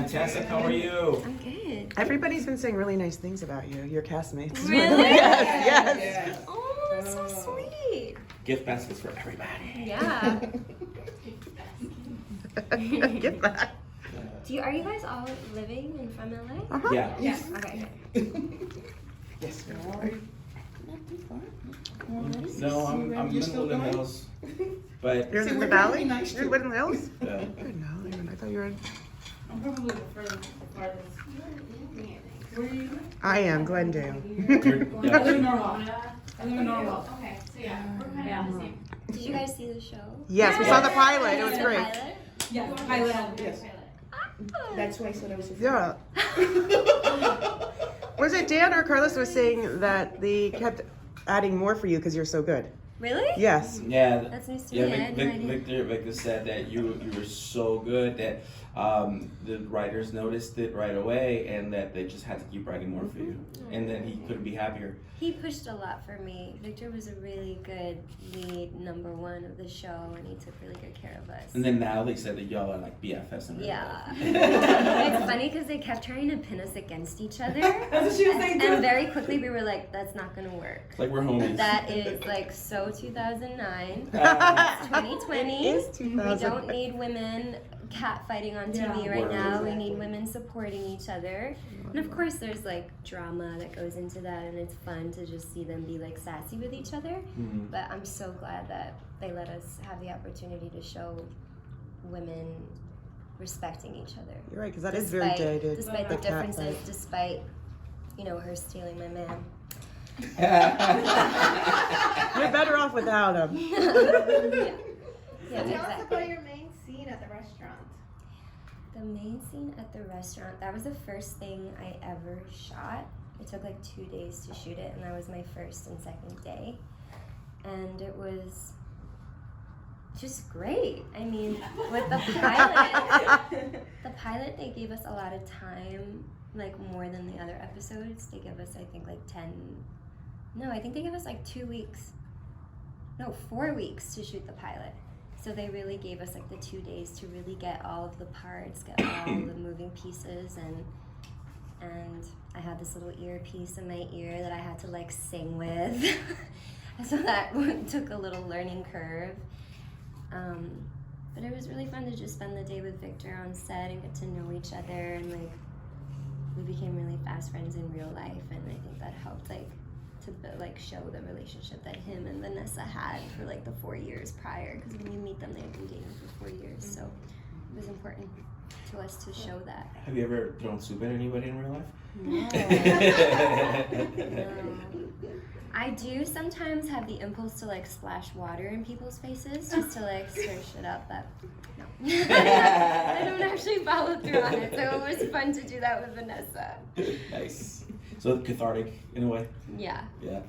Fantastic. How are you? I'm good. Everybody's been saying really nice things about you, your castmates. Really? Yes. Oh, that's so sweet. Gift baskets for everybody. Yeah. Get that. Are you guys all living and from LA? Uh-huh. Yeah. Yeah. Okay. Yes. No, I'm in the hills. But You're in the valley? You're in Woodland Hills? yeah. No, I thought you were in... I'm probably the farthest. Where are you? I am, Glendale. I live in Norwalk. Okay, so yeah, we're kind of the same. Did you guys see the show? Yes, we saw the pilot. It was The great. pilot? Yeah, pilot. Yes. That's why I said I was. Yeah. Was it Dan or Carlos was saying that they kept adding more for you because you're so good? Really? Yes. Yeah. That's news to Yeah, me. I had no idea. Victor said that you were so good that the writers noticed it right away, and that they just had to keep writing more for you, and then he couldn't be happier. He pushed a lot for me. Victor was a really good lead #1 of the show, and he took really good care of us. And then Natalie said that y'all are like BFFs in real Yeah. life. It's funny because they kept trying to pin us against each other. That's what she was saying too. And very quickly we were like, that's not going to work. Like we're homies. That is like so 2009. Uh, It's 2020. It is We 2000. don't need women catfighting on TV Yeah. right now. We Word. need women supporting each other. And of course there's like drama that goes into that, and it's fun to just see them be like sassy with each other. Mhm. But I'm so glad that they let us have the opportunity to show women respecting each other. You're right, because that is very dated. Despite the cat differences, fight. despite, her stealing my man. You're better off without him. Yeah. Yeah, Tell us exactly. about your main scene at the restaurant. The main scene at the restaurant, that was the first thing I ever shot. It took like 2 days to shoot it, and that was my first and second day. And it was just great. I mean, with the pilot, they gave us a lot of time, like more than the other episodes. They gave us, I think, like I think they gave us like 2 weeks. No, 4 weeks to shoot the pilot. So they really gave us like the 2 days to really get all of the parts, get all the moving pieces, and I had this little earpiece in my ear that I had to like sing with. So that took a little learning curve. But it was really fun to just spend the day with Victor on set and get to know each other, and like we became really fast friends in real life, and I think that helped like to show the relationship that him and Vanessa had for like the 4 years prior, because when you meet them, they've been dating for 4 years. So it was important to us to show that. Have you ever thrown soup at anybody in real life? No. I do sometimes have the impulse to like splash water in people's faces just to like stir shit up, but no. I don't actually follow through on it, so it was fun to do that with Vanessa. Nice. So cathartic in a way. Yeah. Yeah.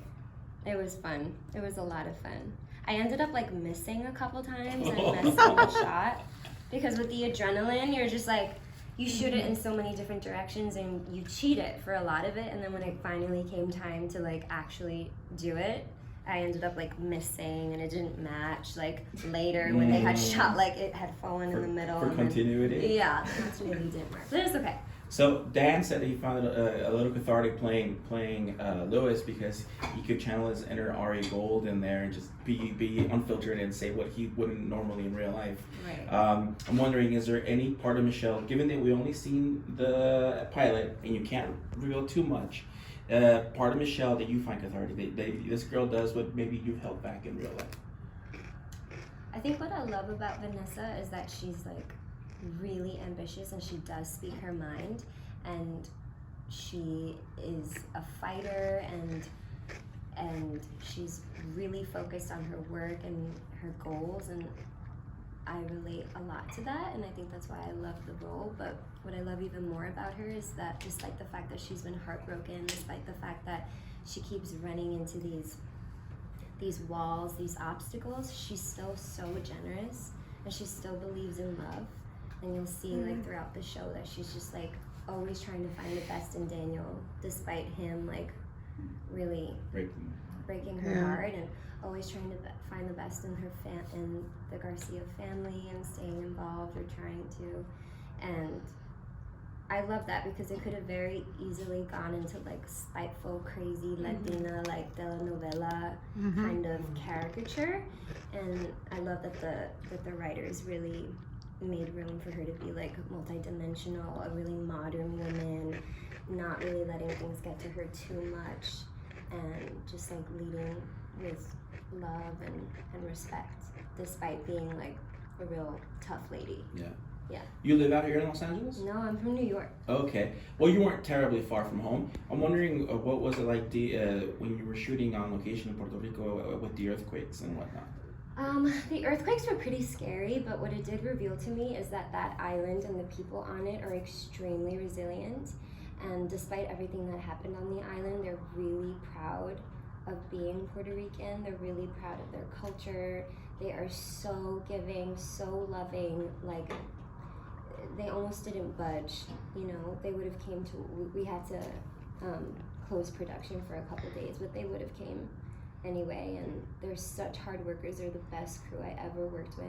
It was fun. It was a lot of fun. I ended up like missing a couple times and missing the shot, because with the adrenaline, you're just like, you shoot it in so many different directions and you cheat it for a lot of it, and then when it finally came time to like actually do it, I ended up like missing, and it didn't match like later when they had shot, like it had fallen in the middle. For and then- continuity. yeah, the continuity didn't work, but it's okay. So Dan said that he found it a little cathartic playing Lewis, because he could channel his inner Ari Gold in there and just be unfiltered and say what he wouldn't normally in real life. Right. I'm wondering, is there any part of Michelle, given that we only seen the pilot and you can't reveal too much, part of Michelle that you find cathartic, this girl does what maybe you've held back in real life? I think what I love about Vanessa is that she's like really ambitious, and she does speak her mind, and she is a fighter, and she's really focused on her work and her goals, and I relate a lot to that, and I think that's why I love the role. But what I love even more about her is that despite the fact that she's been heartbroken, despite the fact that she keeps running into these walls, these obstacles, she's still so generous, and she still believes in love. And you'll see like throughout the show that she's just like always trying to find the best in Daniel, despite him like really breaking her heart, and always trying to find the best in her in the Garcia family, and staying involved or trying to. And I love that because it could have very easily gone into like spiteful, crazy Latina, like telenovela kind of caricature, and I love that the writers really made room for her to be like multidimensional, a really modern woman, not really letting things get to her too much, and just like leading with love and respect, despite being like a real tough lady. Yeah. Yeah. You live out here in Los Angeles? No, I'm from New York. Okay. Well, you weren't terribly far from home. I'm wondering what was it like when you were shooting on location in Puerto Rico with the earthquakes and whatnot? The earthquakes were pretty scary, but what it did reveal to me is that island and the people on it are extremely resilient. And despite everything that happened on the island, they're really proud of being Puerto Rican. They're really proud of their culture. They are so giving, so loving. Like, they almost didn't budge. You know, they would have came to. We had to close production for a couple days, but they would have came anyway. And they're such hard workers. They're the best crew I ever worked with,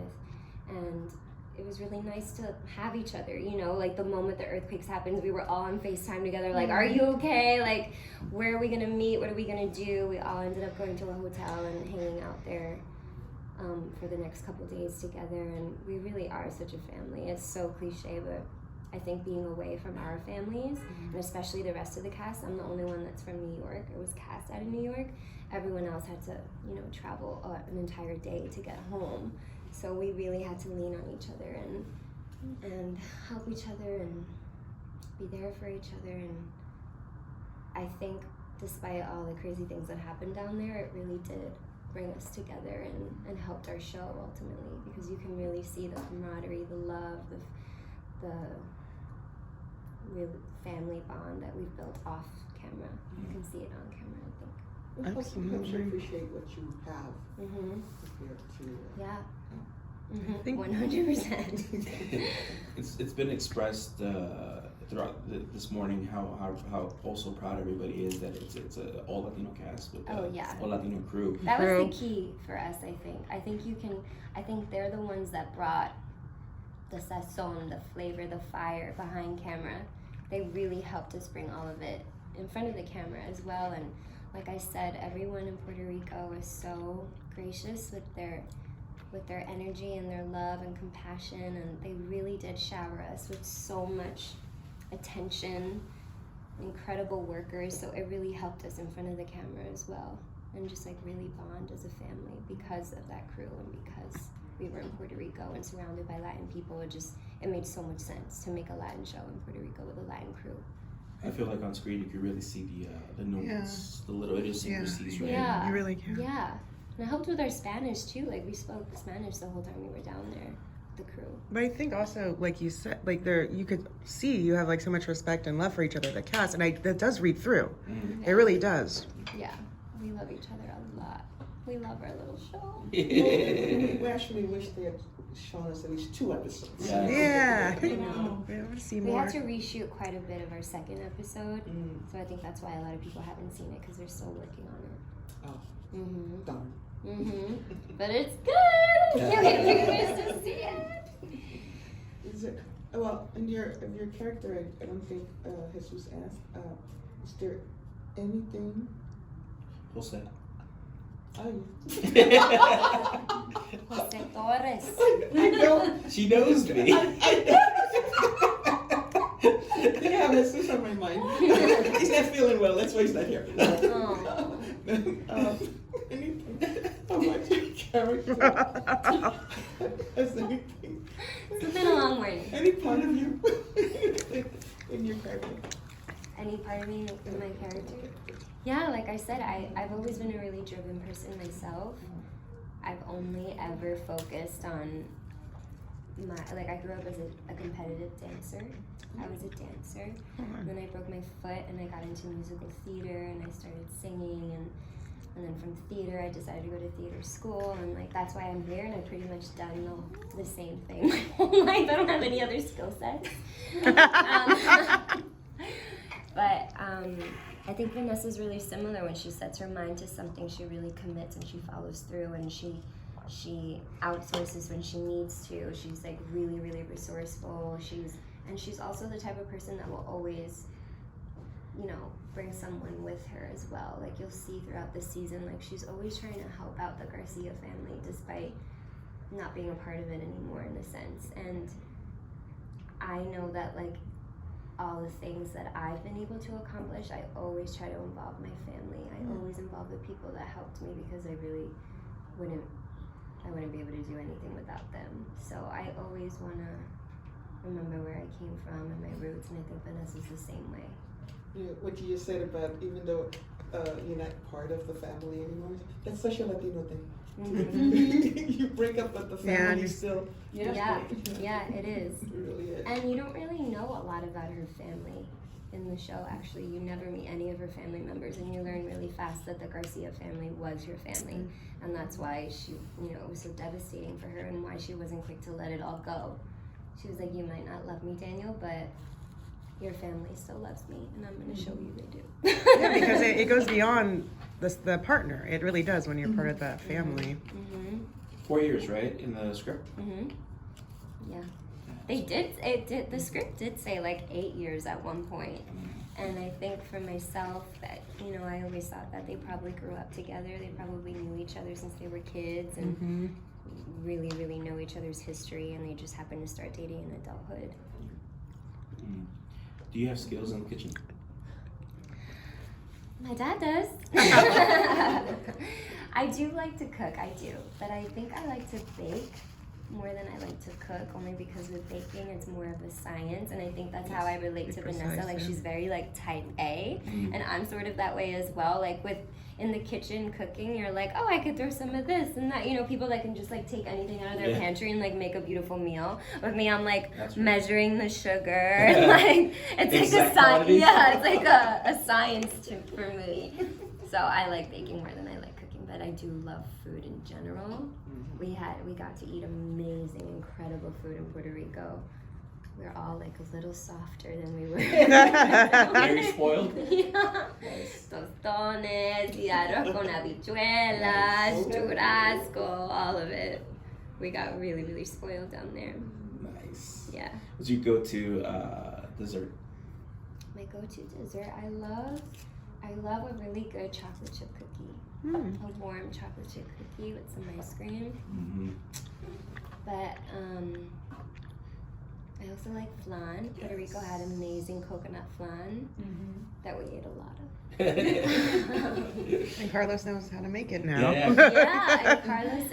and it was really nice to have each other, you know, like the moment the earthquakes happened, we were all on FaceTime together, like, are you okay? Like, where are we gonna meet? What are we gonna do? We all ended up going to a hotel and hanging out there for the next couple days together, and we really are such a family. It's so cliche, but I think being away from our families, and especially the rest of the cast, I'm the only one that's from New York, or was cast out of New York. Everyone else had to, you know, travel an entire day to get home. So we really had to lean on each other and help each other and be there for each other. And I think despite all the crazy things that happened down there, it really did bring us together and helped our show ultimately, because you can really see the camaraderie, the love, the real family bond that we've built off camera. You can see it on camera, I think. It helps you appreciate what you have compared to. Yeah. I think 100%. It's been expressed throughout this morning how also proud everybody is that it's a all Latino cast with all Latino crew. That was the key for us, I think. I think they're the ones that brought the sazon, the flavor, the fire behind camera. They really helped us bring all of it in front of the camera as well. And like I said, everyone in Puerto Rico is so gracious with their energy and their love and compassion, and they really did shower us with so much attention, incredible workers, so it really helped us in front of the camera as well, and just like really bond as a family because of that crew and because we were in Puerto Rico and surrounded by Latin people. It made so much sense to make a Latin show in Puerto Rico with a Latin crew. I feel like on screen you can really see the nuance, the little idiosyncrasies, right? Yeah, you really can. Yeah. And it helped with our Spanish too. Like, we spoke Spanish the whole time we were down there, the crew. But I think also, like you said, like you could see you have like so much respect and love for each other, the cast, and that does read through. It really does. Yeah, we love each other a lot. We love our little show. We actually wish they had shown us at least 2 episodes. Yeah. I know. We want to see We more. had to reshoot quite a bit of our second episode, so I think that's why a lot of people haven't seen it, because they're still working on it. Oh, darn. But it's good. I can't wait for you guys to see it. Is it, well, in your character, I don't think Jesus asked, is there anything? Jose. Jose Torres. I know. She knows me. Yeah, that's what's on my mind. He's not feeling well, that's why he's not here. Anything about your character? Has anything? It's been a long morning. Any part of you in your character? Any part of me in my character? Yeah, like I said, I've always been a really driven person myself. I've only ever focused on I grew up as a competitive dancer. I was a dancer. And then I broke my foot and I got into musical theater and I started singing, and then from theater I decided to go to theater school, and like that's why I'm here, and I've pretty much done the same thing my whole life. I don't have any other skill sets. But I think Vanessa's really similar. When she sets her mind to something, she really commits and she follows through, and she outsources when she needs to. She's like really, really resourceful. And she's also the type of person that will always, you know, bring someone with her as well. Like you'll see throughout the season, like she's always trying to help out the Garcia family despite not being a part of it anymore in a sense. And I know that like all the things that I've been able to accomplish, I always try to involve my family. I always involve the people that helped me because I really wouldn't be able to do anything without them. So I always want to remember where I came from and my roots, and I think Vanessa's the same way. Yeah, what you just said about even though you're not part of the family anymore, that's such a Latino thing. You break up, but the family still. Yeah, it is. It really is. And you don't really know a lot about her family in the show, actually. You never meet any of her family members, and you learn really fast that the Garcia family was your family. And that's why she, you know, it was so devastating for her and why she wasn't quick to let it all go. She was like, you might not love me, Daniel, but your family still loves me, and I'm going to show you they do. Yeah, because it goes beyond the partner. It really does when you're part of that family. 4 years, right, in the script? Yeah. They did, the script did say like 8 years at one point. And I think for myself that, you know, I always thought that they probably grew up together. They probably knew each other since they were kids and really, really know each other's history, and they just happened to start dating in adulthood. Do you have skills in the kitchen? My dad does. I do like to cook, I do. But I think I like to bake more than I like to cook, only because with baking it's more of a science, and I think that's how I relate to Vanessa. Like she's very like type A, and I'm sort of that way as well. Like with in the kitchen cooking, you're like, oh, I could throw some of this and that. You know, people that can just like take anything out of their pantry and like make a beautiful meal. With me, I'm like measuring the sugar, and like it's like a science. Yeah, it's like a science for me. So I like baking more than I like cooking, but I do love food in general. We got to eat amazing, incredible food in Puerto Rico. We're all like a little softer than we were. Very spoiled? Yeah. Tostones, y arroz con habichuelas, churrasco, all of it. We got really, really spoiled down there. Nice. Yeah. What's your go-to dessert? My go-to dessert, I love a really good chocolate chip cookie. A warm chocolate chip cookie with some ice cream. But I also like flan. Puerto Rico had amazing coconut flan that we ate a lot of. And Carlos knows how to make it now. Yeah, and Carlos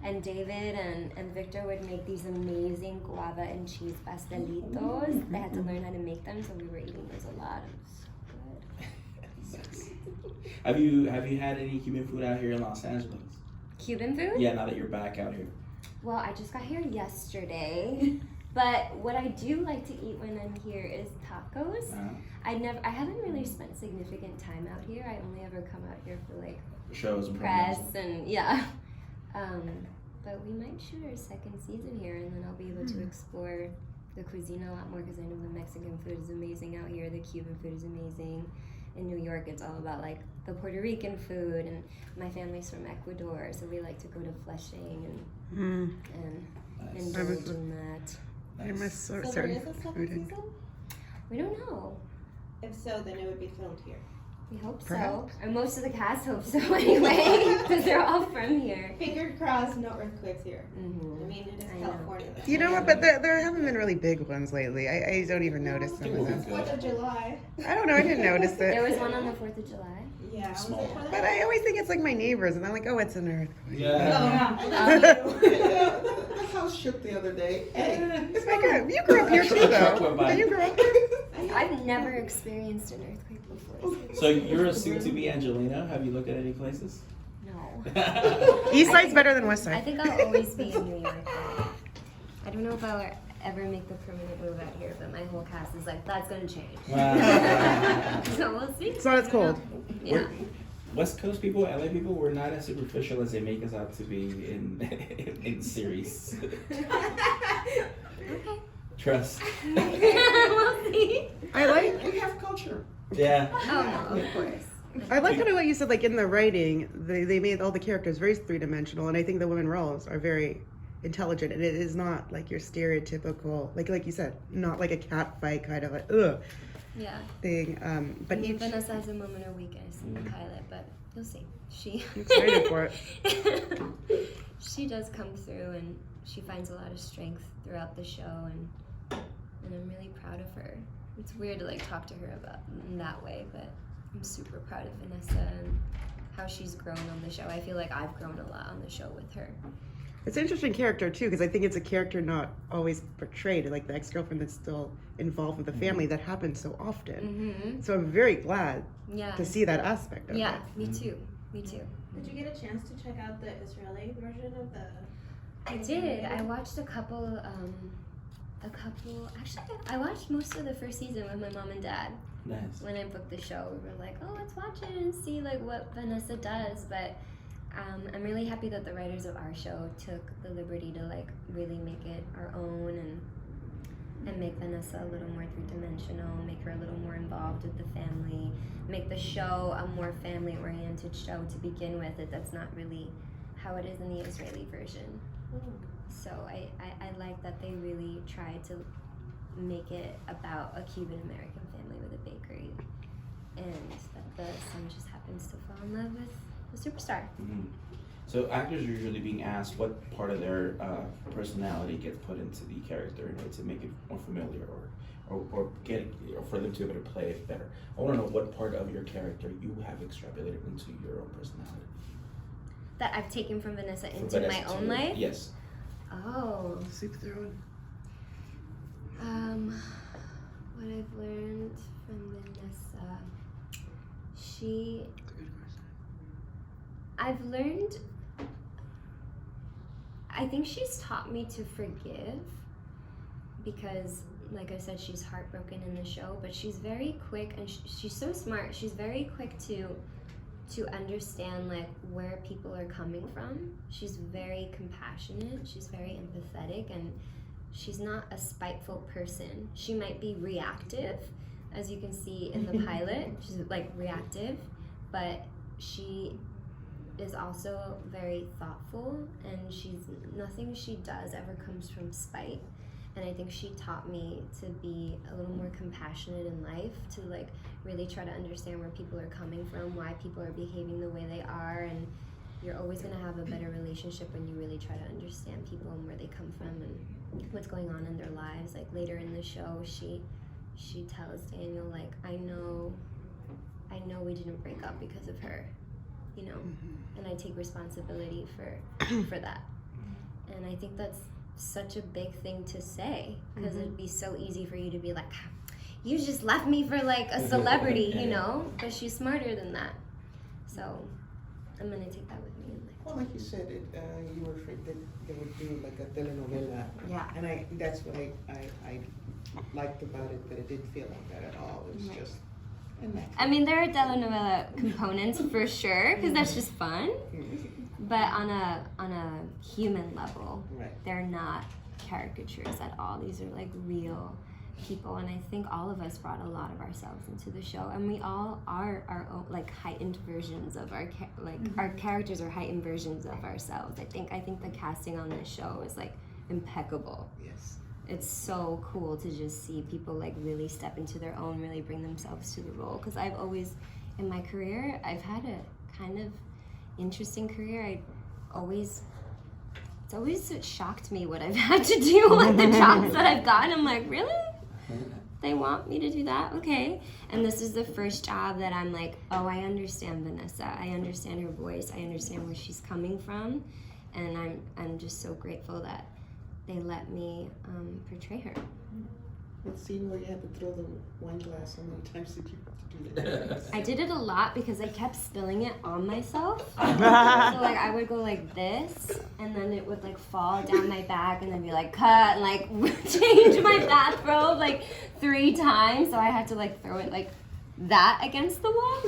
and David and Victor would make these amazing guava and cheese pastelitos. They had to learn how to make them, so we were eating those a lot. It was so good. Have you had any Cuban food out here in Los Angeles? Cuban food? Yeah, now that you're back out here. Well, I just got here yesterday, but what I do like to eat when I'm here is tacos. I haven't really spent significant time out here. I only ever come out here for like shows and press and but we might shoot our second season here, and then I'll be able to explore the cuisine a lot more, because I know the Mexican food is amazing out here. The Cuban food is amazing. In New York, it's all about like the Puerto Rican food, and my family's from Ecuador, so we like to go to Flushing and indulge in that. I must So there certain is a second food. season? We don't know. If so, then it would be filmed here. We hope Perhaps. so. And most of the cast hope so anyway, because they're all from here. Fingers crossed, no earthquakes here. I mean, it is I know. California. You know what? But there haven't been really big ones lately. I don't even notice some of them. 4th of July. I don't know. I didn't notice There it. was one on the 4th of July. Yeah, was Small. it for But that? I always think it's like my neighbors, and I'm like, oh, it's an earthquake. Yeah. The house shook the other day. Hey, It's like you grew up here too, though. Did you grow up here? I've never experienced an earthquake before. So you're a soon-to-be Angelina. Have you looked at any places? No. East side's better than West I side. think I'll always be in New York. I don't know if I'll ever make the permanent move out here, but my whole cast is like, that's gonna change. Wow. So we'll see. It's not as cold. Yeah. West Coast people, LA people, we're not as superficial as they make us out to be in series. Okay. Trust. We'll see. I like we have culture. Yeah. Oh no, of course. kind of what you said. Like in the writing, they made all the characters very 3-dimensional, and I think the women roles are very intelligent, and it is not like your stereotypical, like you said, not like a cat fight kind of like Yeah. thing. But each Vanessa has a moment of weakness in the pilot, but you'll see. I'm excited for it. She does come through, and she finds a lot of strength throughout the show, and I'm really proud of her. It's weird to like talk to her about in that way, but I'm super proud of Vanessa and how she's grown on the show. I feel like I've grown a lot on the show with her. It's an interesting character too, because I think it's a character not always portrayed, like the ex-girlfriend that's still involved with the family. That happens so often. So I'm very glad to see that aspect of it. Yeah, me too. Me too. Did you get a chance to check out the Israeli version of the? I did. I watched a couple. Actually, I watched most of the first season with my mom and dad. Nice. When I booked the show, we were like, "Oh, let's watch it and see like what Vanessa does." But I'm really happy that the writers of our show took the liberty to like really make it our own and make Vanessa a little more three-dimensional, make her a little more involved with the family, make the show a more family-oriented show to begin with. That's not really how it is in the Israeli version. So I like that they really tried to make it about a Cuban American family with a bakery, and that the son just happens to fall in love with the superstar. So actors are usually being asked what part of their personality gets put into the character in order to make it more familiar or get it, or for them to be able to play it better. I want to know what part of your character you have extrapolated into your own personality. That I've taken from Vanessa into my own life? Yes. Oh. Soup throwing. What I've learned from Vanessa, I think she's taught me to forgive because, like I said, she's heartbroken in the show, but she's very quick and she's so smart. She's very quick to understand like where people are coming from. She's very compassionate, she's very empathetic, and she's not a spiteful person. She might be reactive, as you can see in the pilot. She's like reactive, but she is also very thoughtful, and nothing she does ever comes from spite. And I think she taught me to be a little more compassionate in life, to like really try to understand where people are coming from, why people are behaving the way they are, and you're always going to have a better relationship when you really try to understand people and where they come from and what's going on in their lives. Like later in the show, she tells Daniel, like, I know we didn't break up because of her, you know, and I take responsibility for that. And I think that's such a big thing to say, because it'd be so easy for you to be like, you just left me for like a celebrity, you know, but she's smarter than that. So I'm gonna take that with me. Well, like you said, you were afraid that they would do like a telenovela. Yeah. And that's what I liked about it, but it didn't feel like that at all. It was just I mean, there are telenovela components for sure, because that's just fun. But on a human level, they're not caricatures at all. These are like real people, and I think all of us brought a lot of ourselves into the show, and we all are our own like heightened versions of our our characters are heightened versions of ourselves. I think the casting on this show is like impeccable. Yes. It's so cool to just see people like really step into their own, really bring themselves to the role. Because I've always, in my career, I've had a kind of interesting career. It's always shocked me what I've had to do with the jobs that I've gotten. I'm like, really? They want me to do that? Okay. And this is the first job that I'm like, oh, I understand Vanessa. I understand her voice. I understand where she's coming from. And I'm just so grateful that they let me portray her. That scene where you had to throw the wine glass, how many times did you have to do that? I did it a lot because I kept spilling it on myself. So like I would go like this, and then it would like fall down my back, and then be like cut, and like change my bathrobe like 3 times. So I had to like throw it like that against the wall.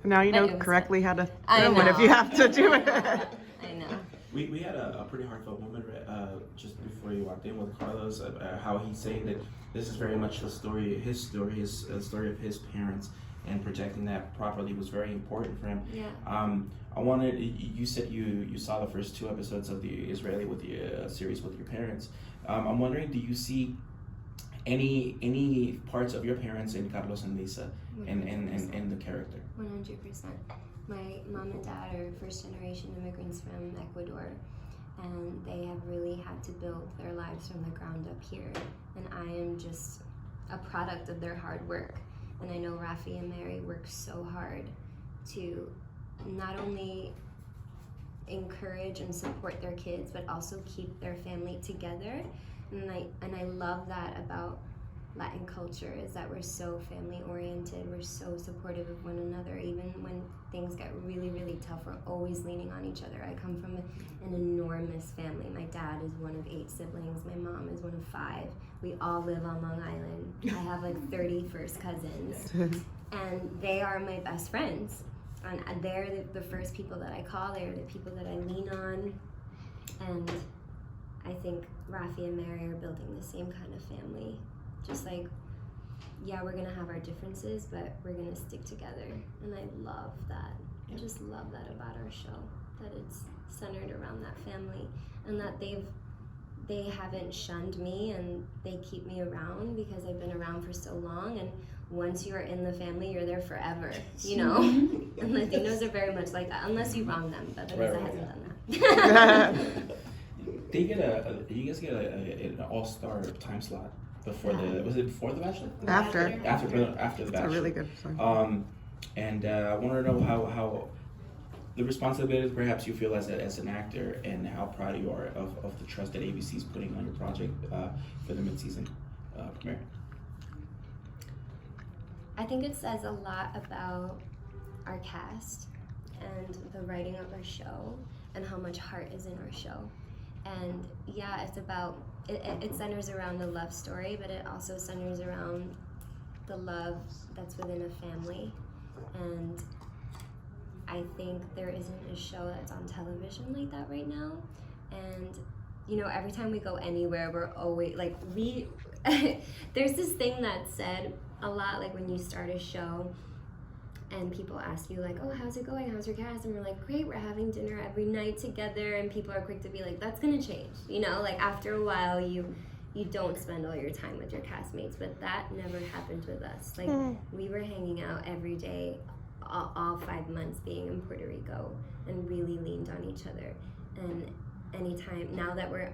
Now you know correctly how to throw it if you have to do it. I know. We had a pretty heartfelt moment just before you walked in with Carlos, how he's saying that this is very much the story, his story of his parents, and protecting that properly was very important for him. Yeah. I wanted, you said you saw the first 2 episodes of the Israeli with the series with your parents. I'm wondering, do you see any parts of your parents in Carlos and Lisa and the character? 100%. My mom and dad are first generation immigrants from Ecuador, and they have really had to build their lives from the ground up here. And I am just a product of their hard work. And I know Rafi and Mary work so hard to not only encourage and support their kids, but also keep their family together. And I love that about Latin culture, is that we're so family oriented, we're so supportive of one another. Even when things get really, really tough, we're always leaning on each other. I come from an enormous family. My dad is one of 8 siblings, my mom is one of 5. We all live on Long Island. I have like 30 first cousins, and they are my best friends. And they're the first people that I call, they're the people that I lean on. And I think Rafi and Mary are building the same kind of family. Just like, yeah, we're gonna have our differences, but we're gonna stick together. And I love that. I just love that about our show, that it's centered around that family, and that they haven't shunned me, and they keep me around because I've been around for so long. And once you're in the family, you're there forever, you know? And Latinos are very much like that, unless you wrong them, but Vanessa hasn't done that. You guys get an all-star time slot before was it before the Bachelor? After the Bachelor. It's a really good song. And I want to know how the responsibility perhaps you feel as an actor, and how proud you are of the trust that ABC is putting on your project for the mid-season premiere. I think it says a lot about our cast and the writing of our show, and how much heart is in our show. And yeah, it's about, it centers around the love story, but it also centers around the love that's within a family. And I think there isn't a show that's on television like that right now. And you know, every time we go anywhere, we're always like, there's this thing that's said a lot, like when you start a show and people ask you like, oh, how's it going? How's your cast? And we're like, great, we're having dinner every night together. And people are quick to be like, that's gonna change. You know, like after a while, you don't spend all your time with your castmates, but that never happened with us. Like we were hanging out every day, all 5 months being in Puerto Rico, and really leaned on each other. And anytime, now that we're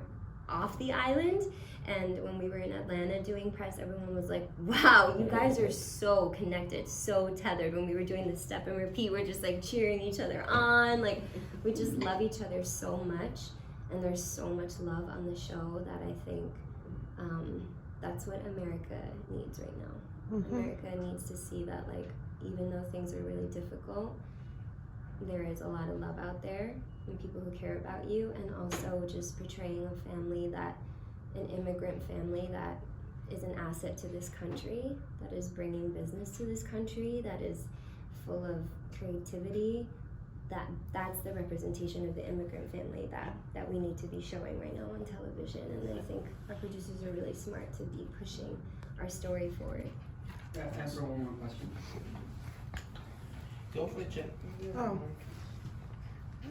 off the island, and when we were in Atlanta doing press, everyone was like, wow, you guys are so connected, so tethered. When we were doing the step and repeat, we're just like cheering each other on. Like, we just love each other so much, and there's so much love on the show that I think that's what America needs right now. America needs to see that, like, even though things are really difficult, there is a lot of love out there and people who care about you, and also just portraying a family, that an immigrant family that is an asset to this country, that is bringing business to this country, that is full of creativity. That's the representation of the immigrant family that we need to be showing right now on television. And I think our producers are really smart to be pushing our story forward. Answer one more question. Go for it, Jen. Oh.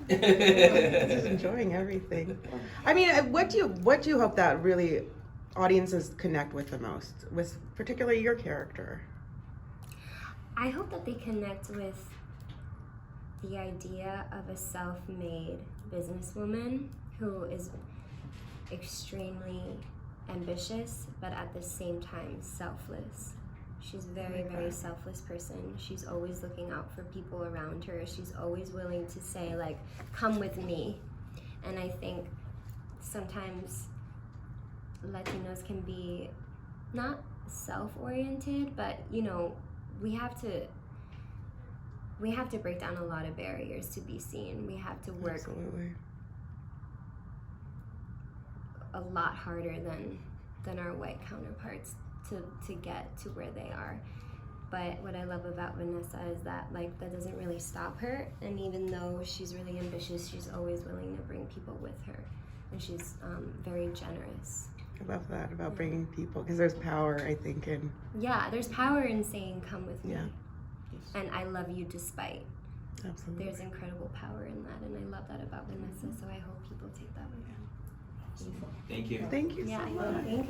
Just enjoying everything. I mean, what do you hope that really audiences connect with the most, with particularly your character? I hope that they connect with the idea of a self-made businesswoman who is extremely ambitious, but at the same time selfless. She's a very, very selfless person. She's always looking out for people around her. She's always willing to say, like, come with me. And I think sometimes Latinos can be not self-oriented, but, you know, we have to break down a lot of barriers to be seen. We have to work a lot harder than our white counterparts to get to where they are. But what I love about Vanessa is that, like, that doesn't really stop her, and even though she's really ambitious, she's always willing to bring people with her, and she's very generous. I love that about bringing people, because there's power, I think, in... Yeah, there's power in saying, come with me. Yeah. and I love you despite. Absolutely. There's incredible power in that, and I love that about Vanessa. So I hope people take that with them. Thank you. Thank you Yeah, so much. thank you.